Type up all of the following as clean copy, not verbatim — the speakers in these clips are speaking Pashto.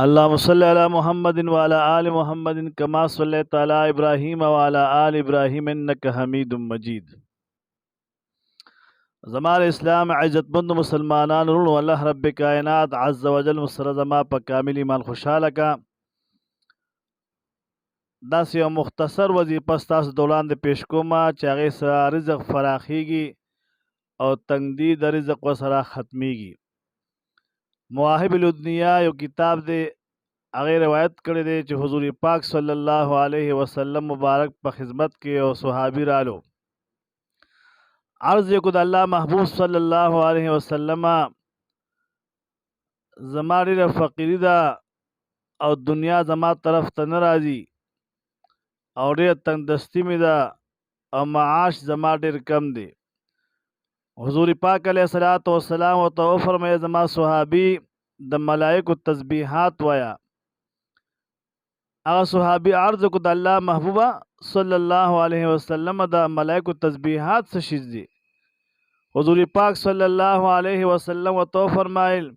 اللهم صل على محمد وعلى آل محمد كما صليت على إبراهيم وعلى آل إبراهيم إنك حميد مجيد. زمان اسلام عزت مند مسلمانان رونو اللہ رب کائنات عز وجل مسر زما پا کامل ایمان خوشحاله کا. داس یو مختصر وظیفه ستاسو دولان د پیش کومه چې هغې سره رزق فراخیږي او تنګدي د رزق ورسره ختمیږي. مواهب الدنیا یو کتاب دی، هغې روایت کړی دی چې حضور پاک صلی الله علیه وسلم مبارک په خدمت کې یو صحابي رالو. عرض یې کو د الله محبوب صلی الله علیه وسلم زما ډېره فقیري ده او دنیا زما طرف ته نه راځي او ډېره تنګدستي مې ده او معاش زما ډېر کم دی. حضور پاک علیه الصلاۃ والسلام ورته وفرمایه زما صحابي د ملائکو تسبیحات وایه. هغه صحابي عرض کو د الله محبوبه صلی الله علیه وسلم د ملائکو تسبیحات څه شی دي؟ حضور پاک صلی الله علیه وسلم ورته فرمایل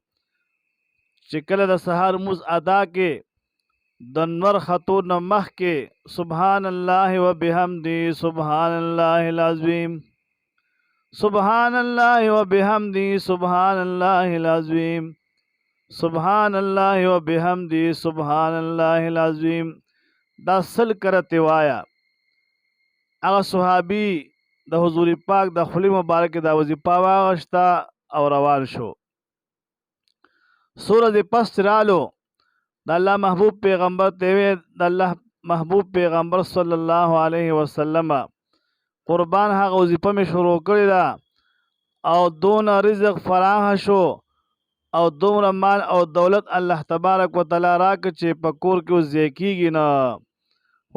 چې کله د سحر مونځ ادا کې د نور خطو نه مخکې سبحان الله وبحمده سبحان الله العظیم سبحان الله وبحمده سبحان الله العظیم سبحان الله وبحمده سبحان الله العظیم دا سل کرته وایا. هغه صحابي د حضور پاک د خلی مبارک دا وظیفه واغشتا او روان شو. سورۃ پس رالو د الله محبوب پیغمبر ته د الله محبوب پیغمبر صلی الله علیه وسلم قربان هغه وظیفه می شروع کړی دا او دون رزق فراخ شو او دومره مال او دولت الله تبارک وتعالی راک چې په کور کې زیکیږي نه.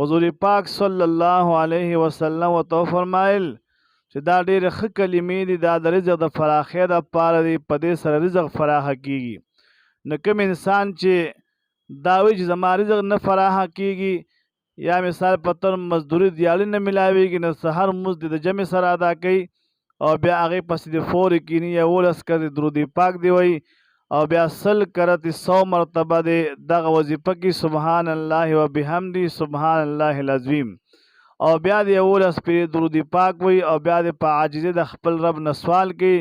حضور پاک صلی الله علیه وسلم ورته فرمایل چې دا ډېرې ښه کلمې دي، دا د رزق د فراخۍ دپاره دي، په دې سره رزق فراخه کیږي. نو کوم انسان چې دا وایي چې زما رزق نه فراخه کیږي یا مثال په طور مزدوري دیاړي نه میلاویږي، نو سحر مونځ د جمع سره ادا کوي او بیا هغې پسې د فورې کیني یا 11 کرتې درود پاک دی وایي او بیا 100 کرتې 100 مرتبه دی دغه وظیفه کې سبحان الله وبحمده سبحان الله العظیم او بیا د 11 پرې درود پاک وایي او بیا د په عاجزۍ د خپل رب نه سوال کوي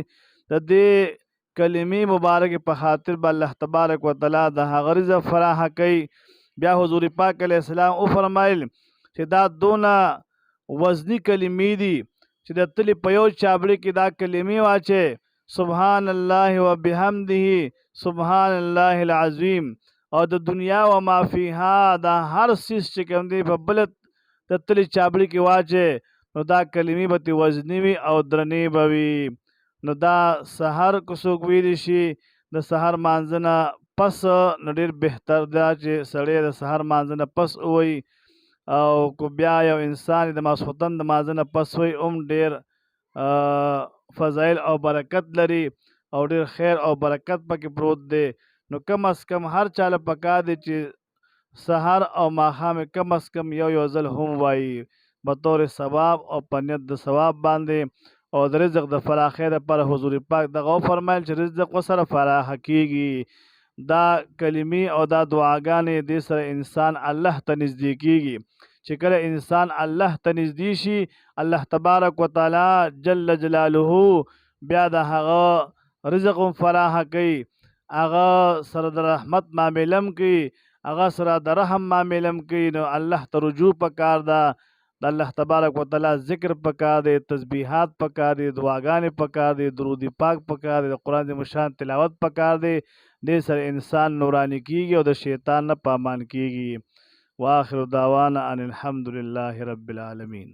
د دې کلمې مبارکې په خاطر به الله تبارک وتعالی د هغه رزق فراخه کوي. بیا حضور پاک علیه السلام وفرمایل چې دا دونه وزني کلمې دي چې د تلې په یو چابړي کې دا کلمې واچې سبحان الله وبحمده سبحان الله العظیم او د دنیا و ما فیها دا هر سیز چې کوم دی په بل د تلې چابړي کې واچې نو دا کلمې به وزني وي او درنې به وي. نو دا سحر کو څوک ویلی شي د سحر مانځه نه پس نو ډېر بهتر ده چې سړی د سحر مانځه نه پس ووایي او کو بیا یو انسان د ماسخوتن د مانځه نه پس وایي هم ډېر فضایل او برکت لري او ډېر خیر او برکت پکې پروت دی. نو کم از کم هر چاله پکار دی چې سحر او ماښام کم از کم یو ځل هم وایي بطور ثواب او په نیت د ثواب باندې او د رزق د فراخۍ دپاره. حضور پاک دغه وفرمایل چې رزق ورسره فراخه کیږي. دا کلمې او دا دعاګانې دې سره انسان الله ته نږدې کیږي. چې کله انسان الله ته نږدې شي الله تبارک وتعالی جل جلاله بیا د هغه رزق هم فراخه کوي، هغه سره د رحمت معامله هم کوي، هغه سره د رحم معامله هم کوي. نو الله ته رجوع پکار ده، د الله تبارک وتعالی ذکر پکار دی، تسبیحات پکار دی، دعاګانې پکار دی، درود پاک پکار دی، د قرآن مشان تلاوت پکار دی. دې سره انسان نورانی کیږي او د شیطان نه پامان کیږي. واخر دعوانا ان الحمد لله رب العالمین.